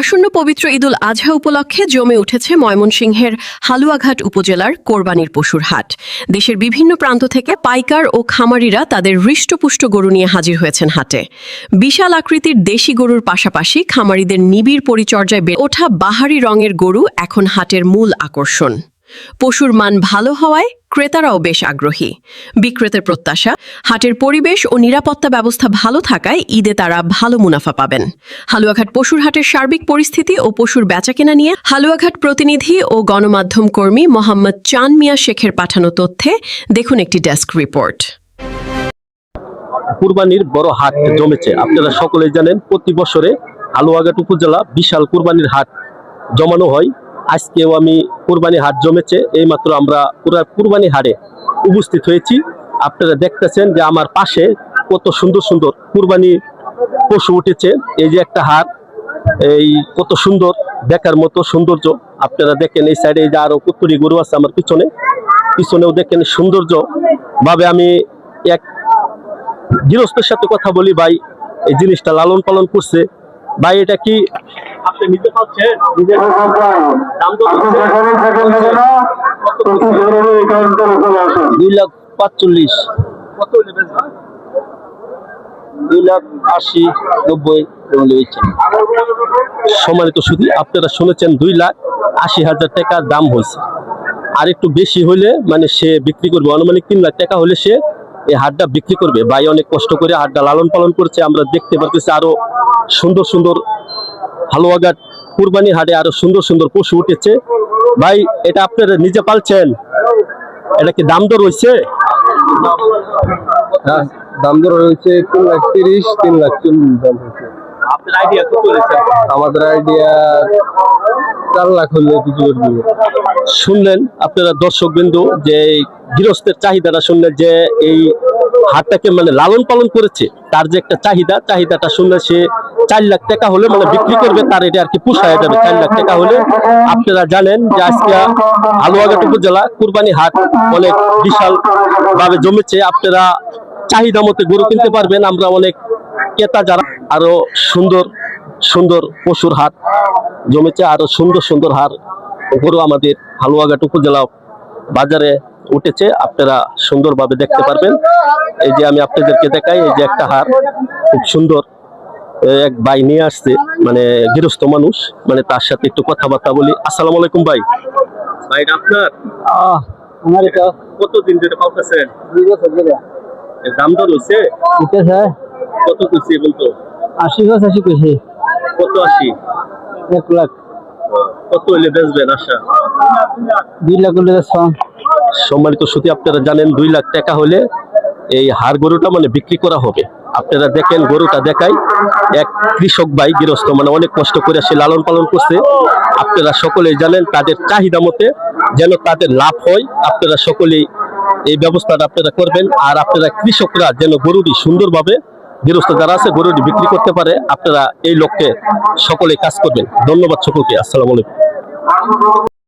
আসন্ন পবিত্র ঈদুল আজহা উপলক্ষে জমে উঠেছে ময়মনসিংহের হালুয়াঘাট উপজেলার কোরবানির পশুর হাট। দেশের বিভিন্ন প্রান্ত থেকে পাইকার ও খামারিরা তাদের হৃষ্টপুষ্ট গরু নিয়ে হাজির হয়েছেন হাটে। বিশাল আকৃতির দেশি গরুর পাশাপাশি খামারিদের নিবিড় পরিচর্যায় বেড়ে ওঠা বাহারি রঙের গরু এখন হাটের মূল আকর্ষণ। পশুর মান ভালো হওয়ায় ক্রেতারাও বেশ আগ্রহী। বিক্রেতার প্রত্যাশা, হাটের পরিবেশ ও নিরাপত্তা ব্যবস্থা ভালো থাকায় ঈদে তারা ভালো মুনাফা পাবেন। হালুয়াঘাট পশুর হাটের সার্বিক পরিস্থিতি ও পশুর বেচাকেনা নিয়ে হালুয়াঘাট প্রতিনিধি ও গণমাধ্যম কর্মী মোহাম্মদ চান মিয়া শেখের পাঠানো তথ্যে দেখুন একটি ডেস্ক রিপোর্ট। কুরবানির বড় হাট জমেছে। আপনারা সকলেই জানেন, প্রতি বছরে হালুয়াঘাট উপজেলা বিশাল কুরবানির হাট জমানো হয়। আজকেও আমি কুরবানি হাট জমেছে, এইমাত্র আমরা পুরো কুরবানি হাটে উপস্থিত হয়েছি। আপনারা দেখতেছেন যে আমার পাশে কত সুন্দর সুন্দর কুরবানি পশু উঠেছে। এই যে একটা হাট, এই কত সুন্দর, দেখার মতো সৌন্দর্য। আপনারা দেখেন এই সাইডে যে আরো কতটি গরু আছে আমার পিছনেও দেখেন সৌন্দর্য ভাবে। আমি এক গৃহস্থের সাথে কথা বলি, ভাই এই জিনিসটা লালন পালন করছে, ভাই এটা কি আপনি নিতে পারছেন? 2,45,000। কত 2,80,90 সম্মানিত শুধু আপনারা শুনেছেন 2,80,000 টাকা দাম হয়েছে। আর একটু বেশি হলে মানে সে বিক্রি করবে, আনুমানিক 3 লাখ টাকা হলে সে এই হাটটা বিক্রি করবে। ভাই অনেক কষ্ট করে হাটটা লালন পালন করছে। আমরা দেখতে পারতেছি আরো সুন্দর সুন্দর হালুয়াঘাট কুরবানি হাটে আরো সুন্দর সুন্দর পশু উঠেছে। ভাই এটা আপনারা নিজে পালছেন? এটা কি দাম দর হয়েছে? দাম দর হয়েছে 3,30,000, 3,40,000 দাম হয়েছে। আপনার আইডিয়া কত হয়েছে? আমাদের আইডিয়া 4 লাখ হলে কিছু করবে। শুনলেন আপনারা দর্শক বিন্দু যে গৃহস্থের চাহিদাটা শুনলেন, যে এই হাটটাকে মানে লালন পালন করেছে, তার যে একটা চাহিদাটা শুনলে সে 4 লাখ টাকা হলে মানে বিক্রি করবে, তার এটা আর কি পোষায় যাবে 4 লাখ টাকা হলে। আপনারা জানেন যে আজকে হালুয়াঘাট উপজেলা কুরবানি হাট অনেক বিশাল ভাবে জমেছে। আপনারা চাহিদা মতো গরু কিনতে পারবেন। আমরা অনেক ক্রেতা যারা, আরো সুন্দর সুন্দর পশুর হাট জমেছে, আরো সুন্দর সুন্দর হাট গরু আমাদের হালুয়াঘাট উপজেলা বাজারে উঠেছে। আপনারা সুন্দরভাবে দেখতে পারবেন। এই যে আমি আপনাদেরকে দেখাই, এই যে একটা হাট খুব সুন্দর এক ভাই নিয়ে আসছে, মানে গৃহস্থ মানুষ, মানে তার সাথে একটু কথাবার্তা বলি। আসসালামু আলাইকুম ভাই। ভাই আপনার আমার এটা কতদিন ধরে পালতেছেন? 2 বছর ধরে। এর দাম দর হয়েছে? উঠেছে কত কইছে বলতো? 80,85 কইছে। কত 80? 1 লাখ। কত হইলে বেচবেন আশা? 2 লাখ হলে বেচবো। সম্মানিত সুধী, আপনারা জানেন 2 লাখ টাকা হলে এই হাড় গরুটা মানে বিক্রি করা হবে। আপনারা দেখেন গরুটা দেখাই, এক কৃষক ভাই গৃহস্থ, মানে অনেক কষ্ট করে সে লালন পালন করছে। আপনারা সকলেই জানেন তাদের চাহিদা মতে যেন তাদের লাভ হয়, আপনারা সকলেই এই ব্যবস্থাটা আপনারা করবেন। আর আপনারা কৃষকরা যেন গরুটি সুন্দরভাবে, গৃহস্থ যারা আছে গরুটি বিক্রি করতে পারে, আপনারা এই লক্ষ্যে সকলেই কাজ করবেন। ধন্যবাদ সকলকে। আসসালামু আলাইকুম।